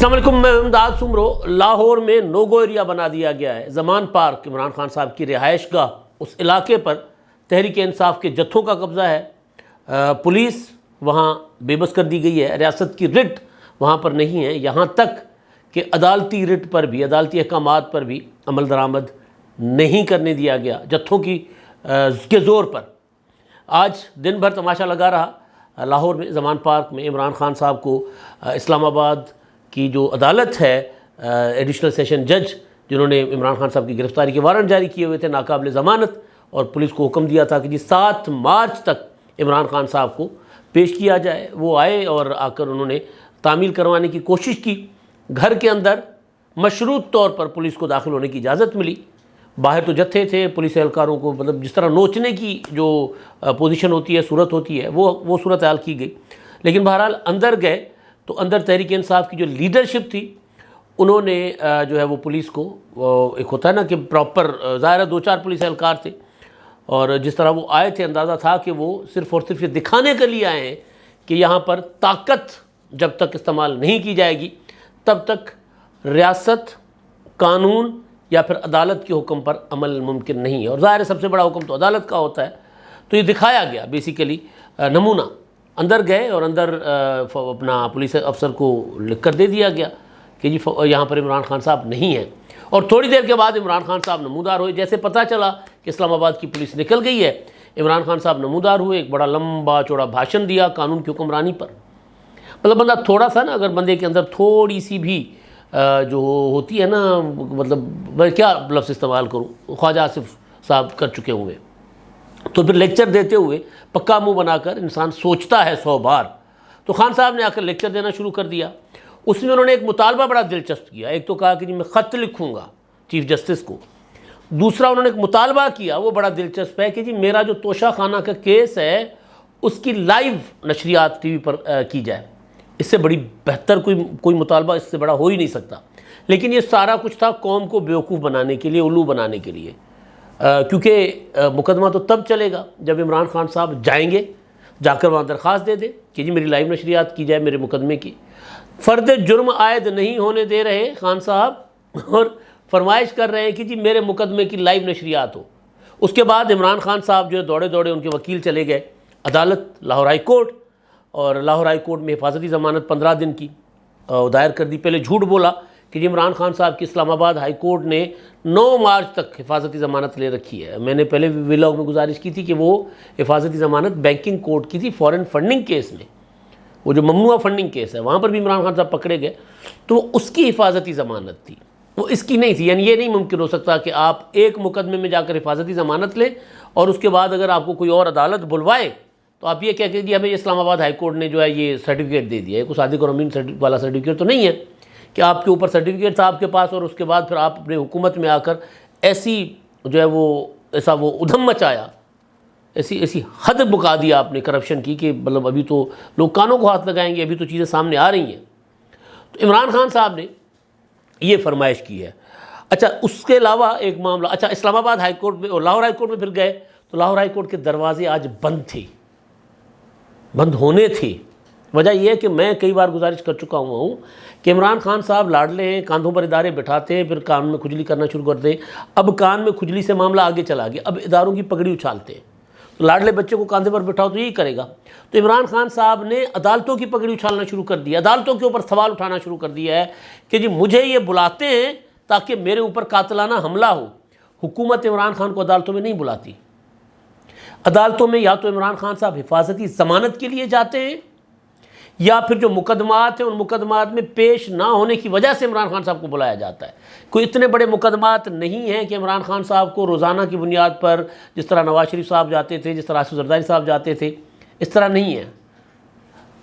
السلام علیکم، میں امداد سمرو۔ لاہور میں نو گو ایریا بنا دیا گیا ہے۔ زمان پارک عمران خان صاحب کی رہائش گاہ، اس علاقے پر تحریک انصاف کے جتھوں کا قبضہ ہے۔ پولیس وہاں بے بس کر دی گئی ہے۔ ریاست کی رٹ وہاں پر نہیں ہے، یہاں تک کہ عدالتی رٹ پر بھی، عدالتی احکامات پر بھی عمل درآمد نہیں کرنے دیا گیا جتھوں کے زور پر۔ آج دن بھر تماشا لگا رہا لاہور میں زمان پارک میں عمران خان صاحب کو اسلام آباد کی جو عدالت ہے، ایڈیشنل سیشن جج جنہوں نے عمران خان صاحب کی گرفتاری کے وارنٹ جاری کیے ہوئے تھے ناقابل ضمانت، اور پولیس کو حکم دیا تھا کہ 7 مارچ تک عمران خان صاحب کو پیش کیا جائے۔ وہ آئے اور آ کر انہوں نے تعمیل کروانے کی کوشش کی۔ گھر کے اندر مشروط طور پر پولیس کو داخل ہونے کی اجازت ملی۔ باہر تو جتھے تھے، پولیس اہلکاروں کو مطلب جس طرح نوچنے کی جو پوزیشن ہوتی ہے، صورت ہوتی ہے، وہ صورتحال کی گئی۔ لیکن بہرحال اندر گئے تو اندر تحریک انصاف کی جو لیڈرشپ تھی، انہوں نے جو ہے وہ پولیس کو، ایک ہوتا ہے نا کہ پراپر، ظاہر 2-4 پولیس اہلکار تھے، اور جس طرح وہ آئے تھے اندازہ تھا کہ وہ صرف اور صرف یہ دکھانے کے لیے آئے ہیں کہ یہاں پر طاقت جب تک استعمال نہیں کی جائے گی تب تک ریاست، قانون یا پھر عدالت کے حکم پر عمل ممکن نہیں ہے، اور ظاہر سب سے بڑا حکم تو عدالت کا ہوتا ہے۔ تو یہ دکھایا گیا بیسیکلی نمونہ۔ اندر گئے اور اندر اپنا پولیس افسر کو لکھ کر دے دیا گیا کہ جی یہاں پر عمران خان صاحب نہیں ہیں، اور تھوڑی دیر کے بعد عمران خان صاحب نمودار ہوئے۔ جیسے پتہ چلا کہ اسلام آباد کی پولیس نکل گئی ہے، عمران خان صاحب نمودار ہوئے، ایک بڑا لمبا چوڑا بھاشن دیا قانون کی حکمرانی پر۔ مطلب بندہ تھوڑا سا نا، اگر بندے کے اندر تھوڑی سی بھی جو ہوتی ہے نا، مطلب میں کیا لفظ استعمال کروں، خواجہ آصف صاحب کر چکے ہوئے، تو پھر لیکچر دیتے ہوئے پکا منہ بنا کر انسان سوچتا ہے 100 بار۔ تو خان صاحب نے آ کر لیکچر دینا شروع کر دیا۔ اس میں انہوں نے ایک مطالبہ بڑا دلچسپ کیا۔ ایک تو کہا کہ جی میں خط لکھوں گا چیف جسٹس کو۔ دوسرا انہوں نے ایک مطالبہ کیا، وہ بڑا دلچسپ ہے کہ جی میرا جو توشہ خانہ کا کیس ہے اس کی لائیو نشریات ٹی وی پر کی جائے۔ اس سے بڑی بہتر کوئی مطالبہ اس سے بڑا ہو ہی نہیں سکتا۔ لیکن یہ سارا کچھ تھا قوم کو بیوقوف بنانے کے لیے، الو بنانے کے لیے، کیونکہ مقدمہ تو تب چلے گا جب عمران خان صاحب جائیں گے، جا کر وہاں درخواست دے دیں کہ جی میری لائیو نشریات کی جائے میرے مقدمے کی۔ فرد جرم عائد نہیں ہونے دے رہے خان صاحب، اور فرمائش کر رہے ہیں کہ جی میرے مقدمے کی لائیو نشریات ہو۔ اس کے بعد عمران خان صاحب جو ہے دوڑے دوڑے ان کے وکیل چلے گئے عدالت لاہور ہائی کورٹ، اور لاہور ہائی کورٹ میں حفاظتی ضمانت 15 دن کی دائر کر دی۔ پہلے جھوٹ بولا کہ جی عمران خان صاحب کی اسلام آباد ہائی کورٹ نے 9 مارچ تک حفاظتی ضمانت لے رکھی ہے۔ میں نے پہلے ولاگ میں گزارش کی تھی کہ وہ حفاظتی ضمانت بینکنگ کورٹ کی تھی، فورن فنڈنگ کیس میں، وہ جو ممنوعہ فنڈنگ کیس ہے وہاں پر بھی عمران خان صاحب پکڑے گئے، تو وہ اس کی حفاظتی ضمانت تھی، وہ اس کی نہیں تھی۔ یعنی یہ نہیں ممکن ہو سکتا کہ آپ ایک مقدمے میں جا کر حفاظتی ضمانت لیں اور اس کے بعد اگر آپ کو کوئی اور عدالت بلوائے تو آپ یہ کہہ کہ جی ہمیں اسلام آباد ہائی کورٹ نے جو ہے یہ سرٹیفکیٹ دے دیا ہے۔ کوئی صادق اور امین والا سرٹیفکیٹ تو نہیں ہے کہ آپ کے اوپر سرٹیفکیٹ تھا آپ کے پاس، اور اس کے بعد پھر آپ اپنے حکومت میں آ کر ایسی جو ہے وہ ایسا وہ ادھم مچایا، ایسی حد بکا دیا آپ نے کرپشن کی کہ مطلب ابھی تو لوگ کانوں کو ہاتھ لگائیں گے، ابھی تو چیزیں سامنے آ رہی ہیں۔ تو عمران خان صاحب نے یہ فرمائش کی ہے۔ اچھا، اس کے علاوہ ایک معاملہ، اچھا اسلام آباد ہائی کورٹ میں اور لاہور ہائی کورٹ میں پھر گئے تو لاہور ہائی کورٹ کے دروازے آج بند تھے، بند ہونے تھے۔ وجہ یہ ہے کہ میں کئی بار گزارش کر چکا ہوں کہ عمران خان صاحب لاڈلے ہیں، کاندھوں پر ادارے بٹھاتے ہیں، پھر کان میں کھجلی کرنا شروع کرتے ہیں۔ اب کان میں کھجلی سے معاملہ آگے چلا گیا، اب اداروں کی پگڑی اچھالتے ہیں۔ تو لاڈلے بچے کو کاندھے پر بٹھاؤ تو یہی کرے گا۔ تو عمران خان صاحب نے عدالتوں کی پگڑی اچھالنا شروع کر دیا، عدالتوں کے اوپر سوال اٹھانا شروع کر دیا ہے کہ جی مجھے یہ بلاتے ہیں تاکہ میرے اوپر قاتلانہ حملہ ہو۔ حکومت عمران خان کو عدالتوں میں نہیں بلاتی۔ عدالتوں میں یا تو عمران خان صاحب حفاظتی ضمانت کے لیے جاتے ہیں، یا پھر جو مقدمات ہیں ان مقدمات میں پیش نہ ہونے کی وجہ سے عمران خان صاحب کو بلایا جاتا ہے۔ کوئی اتنے بڑے مقدمات نہیں ہیں کہ عمران خان صاحب کو روزانہ کی بنیاد پر، جس طرح نواز شریف صاحب جاتے تھے، جس طرح آصف زرداری صاحب جاتے تھے، اس طرح نہیں ہے۔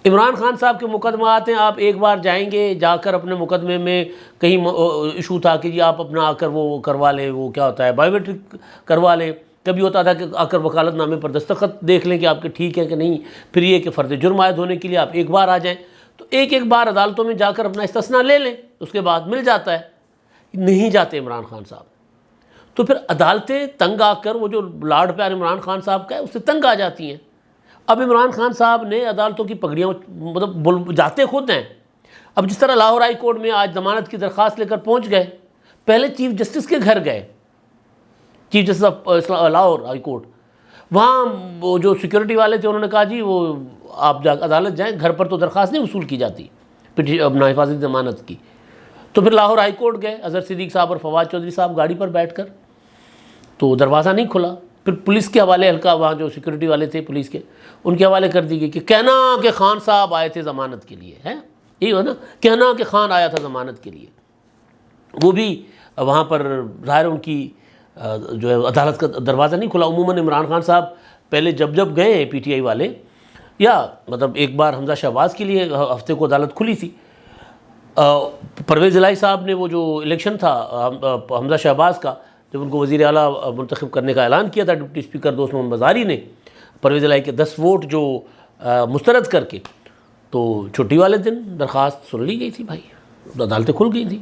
عمران خان صاحب کے مقدمات ہیں، آپ ایک بار جائیں گے، جا کر اپنے مقدمے میں کہیں ایشو تھا کہ جی آپ اپنا آ کر وہ کروا لیں، وہ کیا ہوتا ہے بائیو میٹرک کروا لیں، کبھی ہوتا تھا کہ آ کر وکالت نامے پر دستخط دیکھ لیں کہ آپ کے ٹھیک ہے کہ نہیں، پھر یہ کہ فرد جرم عائد ہونے کے لیے آپ ایک بار آ جائیں، تو ایک بار عدالتوں میں جا کر اپنا استثناء لے لیں، اس کے بعد مل جاتا ہے۔ نہیں جاتے عمران خان صاحب، تو پھر عدالتیں تنگ آ کر، وہ جو لاڈ پیار عمران خان صاحب کا ہے اس سے تنگ آ جاتی ہیں۔ اب عمران خان صاحب نے عدالتوں کی پگڑیاں مطلب جاتے خود ہیں، اب جس طرح لاہور ہائی کورٹ میں آج ضمانت کی درخواست لے کر پہنچ گئے، پہلے چیف جسٹس کے گھر گئے، chief justice of Lahore high court, وہاں وہ جو سیکورٹی والے تھے انہوں نے کہا جی وہ آپ عدالت جائیں، گھر پر تو درخواست نہیں وصول کی جاتی اپنا حفاظتی ضمانت کی۔ تو پھر لاہور ہائی کورٹ گئے، اظہر صدیق صاحب اور فواد چودھری صاحب گاڑی پر بیٹھ کر، تو دروازہ نہیں کھلا، پھر پولیس کے حوالے ہلکا، وہاں جو سیکورٹی والے تھے پولیس کے، ان کے حوالے کر دی گئی کہ کہنا کہ خان صاحب آئے تھے ضمانت کے لیے، ہے یہی ہو نا، کہنا کہ خان آیا تھا ضمانت کے لیے۔ وہ بھی وہاں پر ظاہر ان کی جو ہے عدالت کا دروازہ نہیں کھلا۔ عموماً عمران خان صاحب پہلے جب گئے ہیں پی ٹی آئی والے، یا مطلب ایک بار حمزہ شہباز کے لیے ہفتے کو عدالت کھلی تھی، پرویز الہی صاحب نے وہ جو الیکشن تھا حمزہ شہباز کا، جب ان کو وزیر اعلیٰ منتخب کرنے کا اعلان کیا تھا ڈپٹی اسپیکر دوست محمد مزاری نے، پرویز الہی کے 10 ووٹ جو مسترد کر کے، تو چھٹی والے دن درخواست سن لی گئی تھی بھائی، عدالتیں کھل گئی تھیں،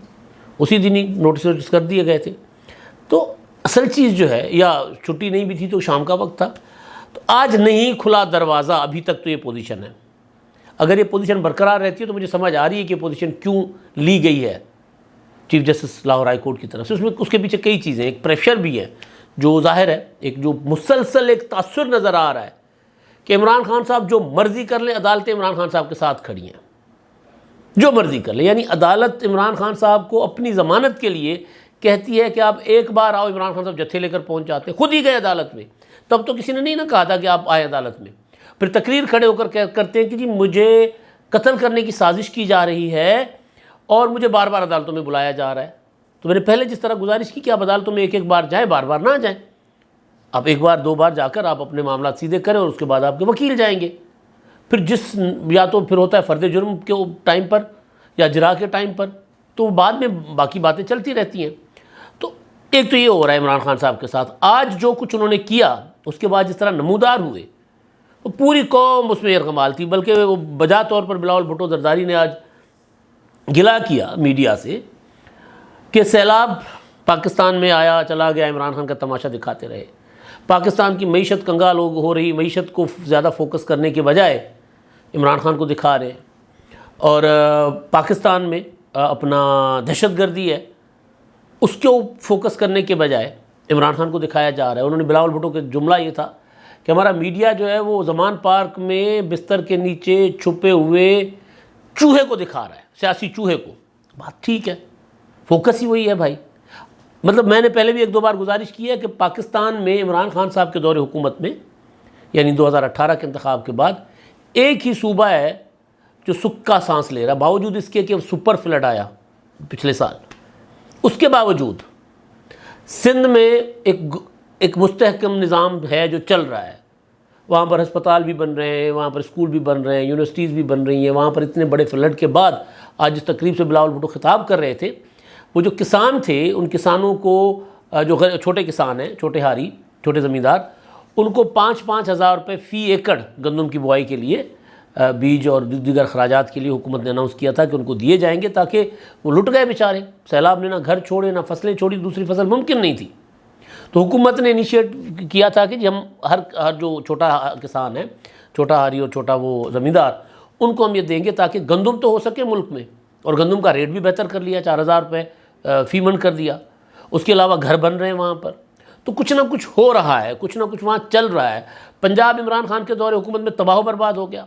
اسی دن ہی نوٹس کر دیے گئے تھے۔ تو اصل چیز جو ہے، یا چھٹی نہیں بھی تھی تو شام کا وقت تھا، تو آج نہیں کھلا دروازہ، ابھی تک تو یہ پوزیشن ہے۔ اگر یہ پوزیشن برقرار رہتی ہے تو مجھے سمجھ آ رہی ہے کہ یہ پوزیشن کیوں لی گئی ہے chief justice Lahore high court کی طرف سے۔ اس کے پیچھے کئی چیزیں، ایک پریشر بھی ہے جو ظاہر ہے، ایک جو مسلسل ایک تاثر نظر آ رہا ہے کہ عمران خان صاحب جو مرضی کر لیں، عدالتیں عمران خان صاحب کے ساتھ کھڑی ہیں، جو مرضی کر لیں، یعنی عدالت عمران خان صاحب کو اپنی ضمانت کے لیے کہتی ہے کہ آپ ایک بار آؤ، عمران خان صاحب جتھے لے کر پہنچ جاتے، خود ہی گئے عدالت میں، تب تو کسی نے نہیں کہا تھا کہ آپ آئے عدالت میں، پھر تقریر کھڑے ہو کر کرتے ہیں کہ جی مجھے قتل کرنے کی سازش کی جا رہی ہے اور مجھے بار بار عدالتوں میں بلایا جا رہا ہے۔ تو میں نے پہلے جس طرح گزارش کی کہ آپ عدالتوں میں ایک بار جائیں، بار بار نہ جائیں، آپ ایک بار 2 بار جا کر آپ اپنے معاملات سیدھے کریں اور اس کے بعد آپ کے وکیل جائیں گے، پھر یا تو پھر ہوتا ہے فرد جرم کے ٹائم پر یا جرا کے ٹائم پر، تو بعد میں باقی باتیں چلتی رہتی ہیں۔ تو ایک تو یہ ہو رہا ہے عمران خان صاحب کے ساتھ، آج جو کچھ انہوں نے کیا، اس کے بعد جس طرح نمودار ہوئے، وہ پوری قوم اس میں یرغمال تھی، بلکہ وہ بجا طور پر بلاول بھٹو زرداری نے آج گلا کیا میڈیا سے کہ سیلاب پاکستان میں آیا چلا گیا، عمران خان کا تماشا دکھاتے رہے، پاکستان کی معیشت کنگال ہو رہی، معیشت کو زیادہ فوکس کرنے کے بجائے عمران خان کو دکھا رہے ہیں، اور پاکستان میں اپنا دہشت گردی ہے اس کو فوکس کرنے کے بجائے عمران خان کو دکھایا جا رہا ہے۔ انہوں نے بلاول بھٹو کا جملہ یہ تھا کہ ہمارا میڈیا جو ہے وہ زمان پارک میں بستر کے نیچے چھپے ہوئے چوہے کو دکھا رہا ہے، سیاسی چوہے کو۔ بات ٹھیک ہے، فوکس ہی وہی ہے بھائی۔ مطلب میں نے پہلے بھی 1-2 بار گزارش کی ہے کہ پاکستان میں عمران خان صاحب کے دور حکومت میں، یعنی 2018 کے انتخاب کے بعد، ایک ہی صوبہ ہے جو سکا سانس لے رہا، باوجود اس کے کہ سپر فلڈ آیا پچھلے سال، اس کے باوجود سندھ میں ایک مستحکم نظام ہے جو چل رہا ہے، وہاں پر ہسپتال بھی بن رہے ہیں، وہاں پر اسکول بھی بن رہے ہیں، یونیورسٹیز بھی بن رہی ہیں، وہاں پر اتنے بڑے فلڈ کے بعد آج جس تقریب سے بلاول بھٹو خطاب کر رہے تھے، وہ جو کسان تھے، ان کسانوں کو جو چھوٹے کسان ہیں، چھوٹے ہاری، چھوٹے زمیندار، ان کو 5-5 ہزار روپے فی ایکڑ گندم کی بوائی کے لیے، بیج اور دیگر اخراجات کے لیے حکومت نے اناؤنس کیا تھا کہ ان کو دیے جائیں گے، تاکہ وہ لٹ گئے بیچارے، سیلاب نے نہ گھر چھوڑے نہ فصلیں چھوڑی، دوسری فصل ممکن نہیں تھی۔ تو حکومت نے انیشیٹ کیا تھا کہ ہم ہر جو چھوٹا کسان ہے، چھوٹا ہاری اور چھوٹا وہ زمیندار، ان کو ہم یہ دیں گے تاکہ گندم تو ہو سکے ملک میں، اور گندم کا ریٹ بھی بہتر کر لیا، 4000 روپے فی من کر دیا۔ اس کے علاوہ گھر بن رہے ہیں وہاں پر، تو کچھ نہ کچھ ہو رہا ہے، کچھ نہ کچھ وہاں چل رہا ہے۔ پنجاب عمران خان کے دور حکومت میں تباہ و برباد ہو گیا،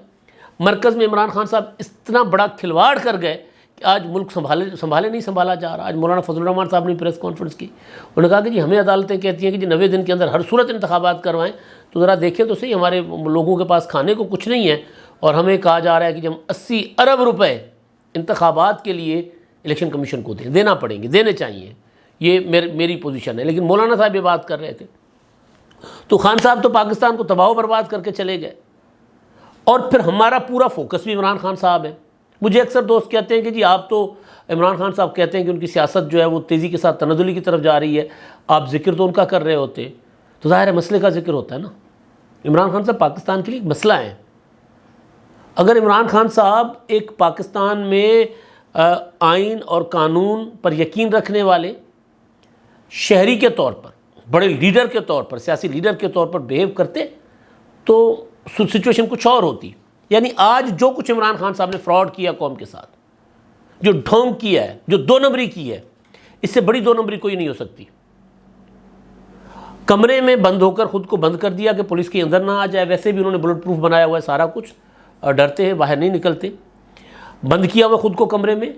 مرکز میں عمران خان صاحب اتنا بڑا کھلواڑ کر گئے کہ آج ملک سنبھالے نہیں سنبھالا جا رہا۔ آج مولانا فضل الرحمان صاحب نے پریس کانفرنس کی، انہوں نے کہا کہ جی ہمیں عدالتیں کہتی ہیں کہ جی 90 دن کے اندر ہر صورت انتخابات کروائیں، تو ذرا دیکھیں تو صحیح، ہمارے لوگوں کے پاس کھانے کو کچھ نہیں ہے، اور ہمیں کہا جا رہا ہے کہ ہم 80 ارب روپے انتخابات کے لیے الیکشن کمیشن کو دینا پڑیں گے، دینے چاہیے۔ یہ میری پوزیشن ہے، لیکن مولانا صاحب یہ بات کر رہے تھے۔ تو خان صاحب تو پاکستان کو تباہ و برباد کر کے چلے گئے، اور پھر ہمارا پورا فوکس بھی عمران خان صاحب ہے۔ مجھے اکثر دوست کہتے ہیں کہ جی آپ تو عمران خان صاحب کہتے ہیں کہ ان کی سیاست جو ہے وہ تیزی کے ساتھ تنزلی کی طرف جا رہی ہے، آپ ذکر تو ان کا کر رہے ہوتے، تو ظاہر ہے مسئلے کا ذکر ہوتا ہے نا۔ عمران خان صاحب پاکستان کے لیے ایک مسئلہ ہے۔ اگر عمران خان صاحب ایک پاکستان میں آئین اور قانون پر یقین رکھنے والے شہری کے طور پر، بڑے لیڈر کے طور پر، سیاسی لیڈر کے طور پر بیہیو کرتے، تو سچویشن کچھ اور ہوتی۔ یعنی آج جو کچھ عمران خان صاحب نے فراڈ کیا قوم کے ساتھ، جو ڈھونگ کیا ہے، جو دو نمبری کی ہے، اس سے بڑی دو نمبری کوئی نہیں ہو سکتی۔ کمرے میں بند ہو کر خود کو بند کر دیا کہ پولیس کے اندر نہ آ جائے، ویسے بھی انہوں نے بلٹ پروف بنایا ہوا ہے سارا کچھ، اور ڈرتے ہیں باہر نہیں نکلتے، بند کیا ہوا خود کو کمرے میں۔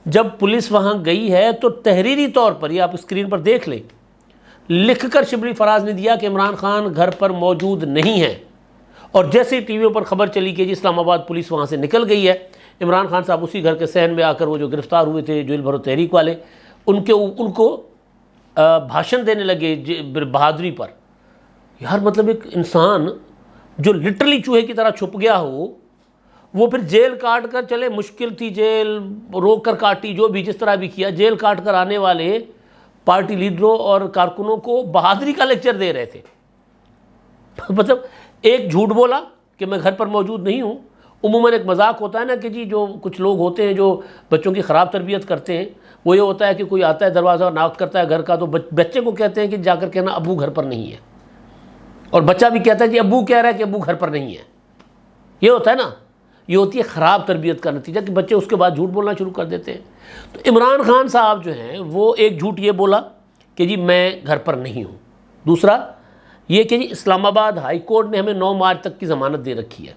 جب پولیس وہاں گئی ہے تو تحریری طور پر، یہ آپ اسکرین پر دیکھ لیں، لکھ کر شبلی فراز نے دیا کہ عمران خان گھر پر موجود نہیں ہے، اور جیسے ٹی ویوں پر خبر چلی کہ جی اسلام آباد پولیس وہاں سے نکل گئی ہے، عمران خان صاحب اسی گھر کے صحن میں آ کر وہ جو گرفتار ہوئے تھے جیل بھرو تحریک والے، ان کو بھاشن دینے لگے بہادری پر۔ یار مطلب ایک انسان جو لٹرلی چوہے کی طرح چھپ گیا ہو، وہ پھر جیل کاٹ کر چلے، مشکل تھی جیل، روک کر کاٹی، جو بھی جس طرح بھی کیا، جیل کاٹ کر آنے والے پارٹی لیڈروں اور کارکنوں کو بہادری کا لیکچر دے رہے تھے۔ مطلب ایک جھوٹ بولا کہ میں گھر پر موجود نہیں ہوں۔ عموماً ایک مذاق ہوتا ہے نا کہ جی جو کچھ لوگ ہوتے ہیں جو بچوں کی خراب تربیت کرتے ہیں، وہ یہ ہوتا ہے کہ کوئی آتا ہے دروازہ ناک کرتا ہے گھر کا، تو بچے کو کہتے ہیں کہ جا کر کہنا ابو گھر پر نہیں ہے، اور بچہ بھی کہتا ہے کہ ابو کہہ رہا ہے کہ ابو گھر پر نہیں ہے۔ یہ ہوتا ہے نا، یہ ہوتی ہے خراب تربیت کا نتیجہ کہ بچے اس کے بعد جھوٹ بولنا شروع کر دیتے ہیں۔ تو عمران خان صاحب جو ہیں وہ ایک جھوٹ یہ بولا کہ جی میں گھر پر نہیں ہوں۔ دوسرا یہ کہ جی اسلام آباد ہائی کورٹ نے ہمیں 9 مارچ تک کی ضمانت دے رکھی ہے۔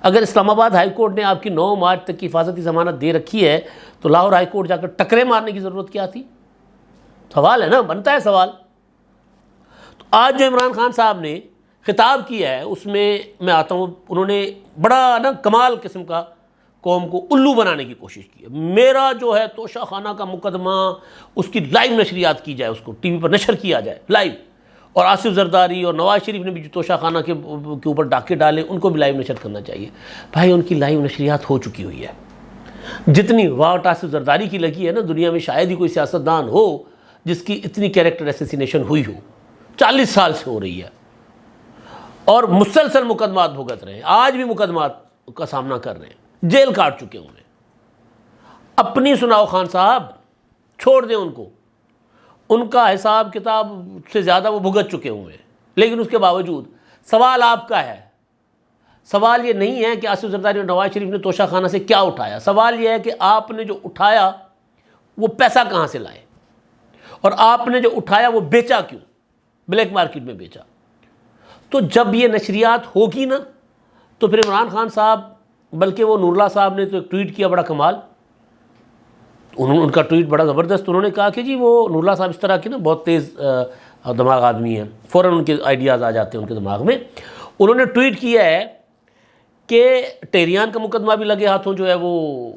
اگر اسلام آباد ہائی کورٹ نے آپ کی 9 مارچ تک کی حفاظتی ضمانت دے رکھی ہے تو لاہور ہائی کورٹ جا کر ٹکرے مارنے کی ضرورت کیا تھی؟ سوال ہے نا، بنتا ہے سوال۔ تو آج جو عمران خان صاحب نے خطاب کیا ہے اس میں آتا ہوں، انہوں نے بڑا نا کمال قسم کا قوم کو الو بنانے کی کوشش کی ہے۔ میرا جو ہے توشہ خانہ کا مقدمہ، اس کی لائیو نشریات کی جائے، اس کو ٹی وی پر نشر کیا جائے لائیو، اور آصف زرداری اور نواز شریف نے بھی جو توشہ خانہ کے اوپر ڈاکے ڈالے ان کو بھی لائیو نشر کرنا چاہیے۔ بھائی ان کی لائیو نشریات ہو چکی ہوئی ہے۔ جتنی واٹ آصف زرداری کی لگی ہے نا، دنیا میں شاید ہی کوئی سیاستدان ہو جس کی اتنی کیریکٹر اسیسینیشن ہوئی ہو، 40 سال سے ہو رہی ہے، اور مسلسل مقدمات بھگت رہے ہیں، آج بھی مقدمات کا سامنا کر رہے ہیں، جیل کاٹ چکے ہوئے ہیں۔ اپنی سناؤ خان صاحب، چھوڑ دیں ان کو، ان کا حساب کتاب سے زیادہ وہ بھگت چکے ہوئے ہیں، لیکن اس کے باوجود سوال آپ کا ہے۔ سوال یہ نہیں ہے کہ آصف زرداری اور نواز شریف نے توشہ خانہ سے کیا اٹھایا، سوال یہ ہے کہ آپ نے جو اٹھایا وہ پیسہ کہاں سے لائے، اور آپ نے جو اٹھایا وہ بیچا کیوں، بلیک مارکیٹ میں بیچا۔ تو جب یہ نشریات ہوگی نا تو پھر عمران خان صاحب، بلکہ وہ نور اللہ صاحب نے تو ایک ٹویٹ کیا بڑا کمال، ان کا ٹویٹ بڑا زبردست، انہوں نے کہا کہ جی وہ نور اللہ صاحب اس طرح کی نا بہت تیز دماغ آدمی ہیں، فوراً ان کے آئیڈیاز آ جاتے ہیں ان کے دماغ میں۔ انہوں نے ٹویٹ کیا ہے کہ ٹیریان کا مقدمہ بھی لگے ہاتھوں جو ہے وہ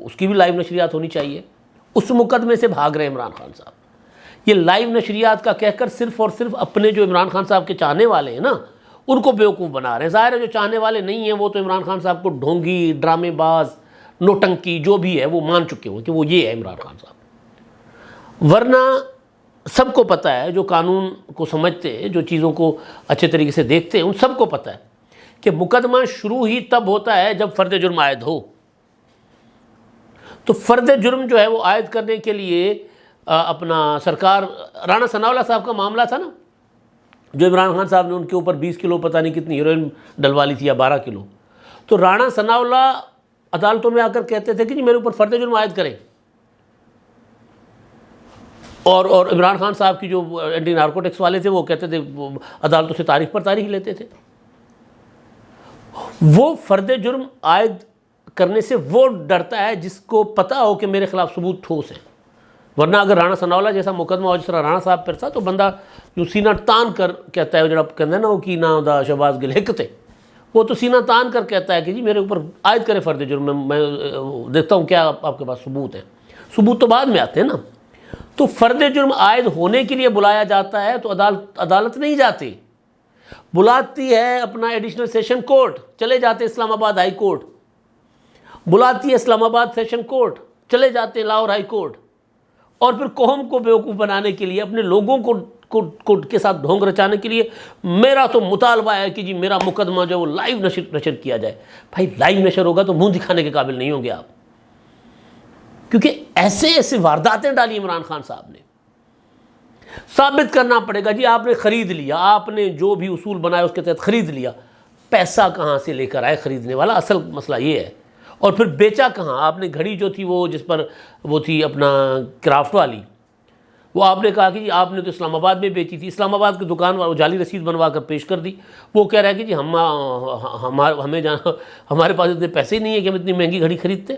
اس کی بھی لائیو نشریات ہونی چاہیے۔ اس مقدمے سے بھاگ رہے ہیں عمران خان صاحب۔ یہ لائیو نشریات کا کہہ کر صرف اور صرف اپنے جو عمران خان صاحب کے چاہنے والے ہیں نا ان کو بیوقوف بنا رہے ہیں۔ ظاہر ہے جو چاہنے والے نہیں ہیں وہ تو عمران خان صاحب کو ڈھونگی، ڈرامے باز، نوٹنکی جو بھی ہے وہ مان چکے ہوئے کہ وہ یہ ہے عمران خان صاحب۔ ورنہ سب کو پتہ ہے، جو قانون کو سمجھتے ہیں، جو چیزوں کو اچھے طریقے سے دیکھتے ہیں، ان سب کو پتہ ہے کہ مقدمہ شروع ہی تب ہوتا ہے جب فرد جرم عائد ہو۔ تو فرد جرم جو ہے وہ عائد کرنے کے لیے اپنا سرکار رانا ثناءاللہ صاحب کا معاملہ تھا نا، جو عمران خان صاحب نے ان کے اوپر 20 کلو پتہ نہیں کتنی ہیروئن ڈلوا لی تھی یا 12 کلو، تو رانا ثناءاللہ عدالتوں میں آ کر کہتے تھے کہ جی میرے اوپر فرد جرم عائد کریں، اور عمران خان صاحب کی جو اینٹی نارکوٹکس والے تھے وہ کہتے تھے، وہ عدالتوں سے تاریخ پر تاریخ لیتے تھے۔ وہ فرد جرم عائد کرنے سے وہ ڈرتا ہے جس کو پتہ ہو کہ میرے خلاف ثبوت ٹھوس ہیں۔ ورنہ اگر رانا ثناءاللہ جیسا مقدمہ ہو جس طرح رانا صاحب پر تھا تو بندہ جو سینہ تان کر کہتا ہے، جب کہتے ہیں نا وہ کی نا دا شہباز گل حکتے، وہ تو سینہ تان کر کہتا ہے کہ جی میرے اوپر عائد کرے فرد جرم، میں دیکھتا ہوں کیا آپ کے پاس ثبوت ہے۔ ثبوت تو بعد میں آتے ہیں نا۔ تو فرد جرم عائد ہونے کے لیے بلایا جاتا ہے تو عدالت نہیں جاتی، بلاتی ہے اپنا ایڈیشنل سیشن کورٹ، چلے جاتے اسلام آباد ہائی کورٹ، بلاتی ہے اسلام آباد سیشن کورٹ، چلے جاتے لاہور ہائی کورٹ، اور پھر قوم کو بیوقوف بنانے کے لیے، اپنے لوگوں کو کے ساتھ ڈھونگ رچانے کے لیے میرا تو مطالبہ ہے کہ جی میرا مقدمہ جو وہ لائیو نشر کیا جائے۔ بھائی لائیو نشر ہوگا تو منہ دکھانے کے قابل نہیں ہوں گے آپ، کیونکہ ایسے وارداتیں ڈالی عمران خان صاحب نے۔ ثابت کرنا پڑے گا جی آپ نے خرید لیا، آپ نے جو بھی اصول بنایا اس کے تحت خرید لیا، پیسہ کہاں سے لے کر آئے خریدنے والا، اصل مسئلہ یہ ہے۔ اور پھر بیچا کہاں؟ آپ نے گھڑی جو تھی وہ جس پر وہ تھی اپنا کرافٹ والی، وہ آپ نے کہا کہ جی آپ نے تو اسلام آباد میں بیچی تھی، اسلام آباد کی دکان والوں جعلی رسید بنوا کر پیش کر دی، وہ کہہ رہا ہے کہ جی ہمیں جانا، ہمارے پاس اتنے پیسے ہی نہیں ہیں کہ ہم اتنی مہنگی گھڑی خریدتے۔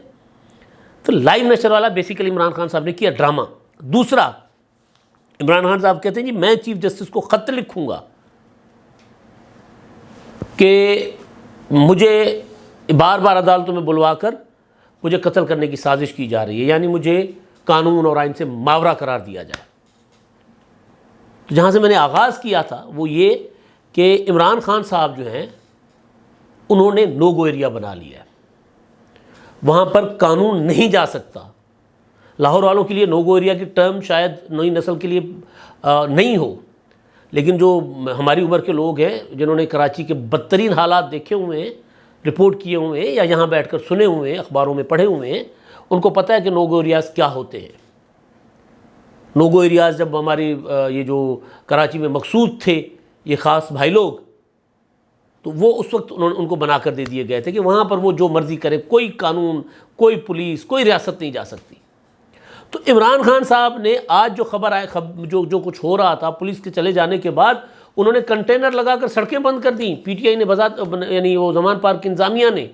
تو لائیو نشر والا بیسیکلی عمران خان صاحب نے کیا ڈرامہ۔ دوسرا، عمران خان صاحب کہتے ہیں جی میں چیف جسٹس کو خط لکھوں گا کہ مجھے بار بار عدالتوں میں بلوا کر مجھے قتل کرنے کی سازش کی جا رہی ہے، یعنی مجھے قانون اور آئین سے ماورا قرار دیا جائے۔ تو جہاں سے میں نے آغاز کیا تھا وہ یہ کہ عمران خان صاحب جو ہیں انہوں نے نو گو ایریا بنا لیا ہے، وہاں پر قانون نہیں جا سکتا۔ لاہور والوں کے لیے نو گو ایریا کی ٹرم شاید نئی نسل کے لیے نہیں ہو، لیکن جو ہماری عمر کے لوگ ہیں جنہوں نے کراچی کے بدترین حالات دیکھے ہوئے ہیں، رپورٹ کیے ہوئے ہیں، یا یہاں بیٹھ کر سنے ہوئے ہیں، اخباروں میں پڑھے ہوئے ہیں، ان کو پتہ ہے کہ نو گو ایریاز کیا ہوتے ہیں۔ نو گو ایریاز جب ہماری یہ جو کراچی میں مقصود تھے یہ خاص بھائی لوگ، تو وہ اس وقت ان کو بنا کر دے دیے گئے تھے کہ وہاں پر وہ جو مرضی کرے، کوئی قانون، کوئی پولیس، کوئی ریاست نہیں جا سکتی۔ تو عمران خان صاحب نے آج جو خبر آئے، جو کچھ ہو رہا تھا، پولیس کے چلے جانے کے بعد انہوں نے کنٹینر لگا کر سڑکیں بند کر دیں، پی ٹی آئی نے بذات یعنی وہ زمان پارک کی انتظامیہ نے،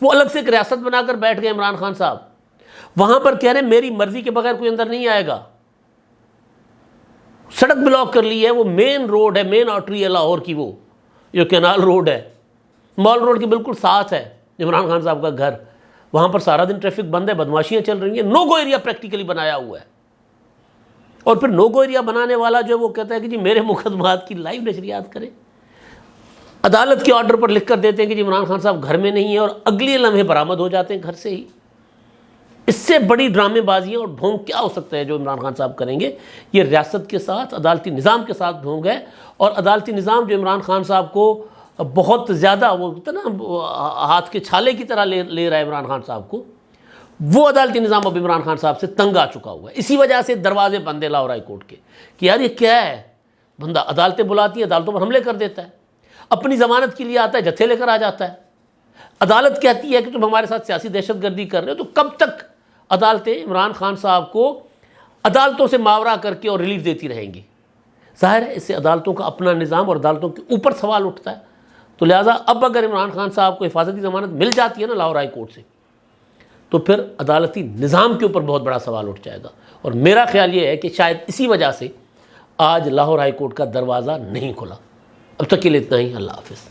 وہ الگ سے ایک ریاست بنا کر بیٹھ گئے عمران خان صاحب، وہاں پر کہہ رہے ہیں میری مرضی کے بغیر کوئی اندر نہیں آئے گا۔ سڑک بلاک کر لی ہے، وہ مین روڈ ہے، مین آرٹری ہے لاہور کی، وہ جو کینال روڈ ہے، مال روڈ کے بالکل ساتھ ہے عمران خان صاحب کا گھر، وہاں پر سارا دن ٹریفک بند ہے، بدماشیاں چل رہی ہیں، نو گو ایریا پریکٹیکلی بنایا ہوا ہے۔ اور پھر نو گو ایریا بنانے والا جو وہ کہتا ہے کہ جی میرے مقدمات کی لائیو نشریات کریں، عدالت کے آرڈر پر لکھ کر دیتے ہیں کہ جی عمران خان صاحب گھر میں نہیں ہیں، اور اگلے لمحے برآمد ہو جاتے ہیں گھر سے ہی۔ اس سے بڑی ڈرامے بازیاں اور ڈھونگ کیا ہو سکتا ہے جو عمران خان صاحب کریں گے؟ یہ ریاست کے ساتھ، عدالتی نظام کے ساتھ ڈھونگ ہے، اور عدالتی نظام جو عمران خان صاحب کو بہت زیادہ وہ نا ہاتھ کے چھالے کی طرح لے رہا ہے عمران خان صاحب کو، وہ عدالتی نظام اب عمران خان صاحب سے تنگ آ چکا ہوا ہے۔ اسی وجہ سے دروازے بند ہیں لاہور ہائی کورٹ کے کہ یار یہ کیا ہے، بندہ عدالتیں بلاتی ہیں، عدالتوں پر حملے کر دیتا ہے، اپنی ضمانت کے لیے آتا ہے، جتھے لے کر آ جاتا ہے، عدالت کہتی ہے کہ تم ہمارے ساتھ سیاسی دہشت گردی کر رہے ہو، تو کب تک عدالتیں عمران خان صاحب کو عدالتوں سے ماورا کر کے اور ریلیف دیتی رہیں گی؟ ظاہر ہے اس سے عدالتوں کا اپنا نظام اور عدالتوں کے اوپر سوال اٹھتا ہے۔ تو لہٰذا اب اگر عمران خان صاحب کو حفاظتی ضمانت مل جاتی ہے نا لاہور ہائی کورٹ سے، تو پھر عدالتی نظام کے اوپر بہت بڑا سوال اٹھ جائے گا، اور میرا خیال یہ ہے کہ شاید اسی وجہ سے آج لاہور ہائی کورٹ کا دروازہ نہیں کھلا۔ اب تک کے لیے اتنا ہی، اللہ حافظ۔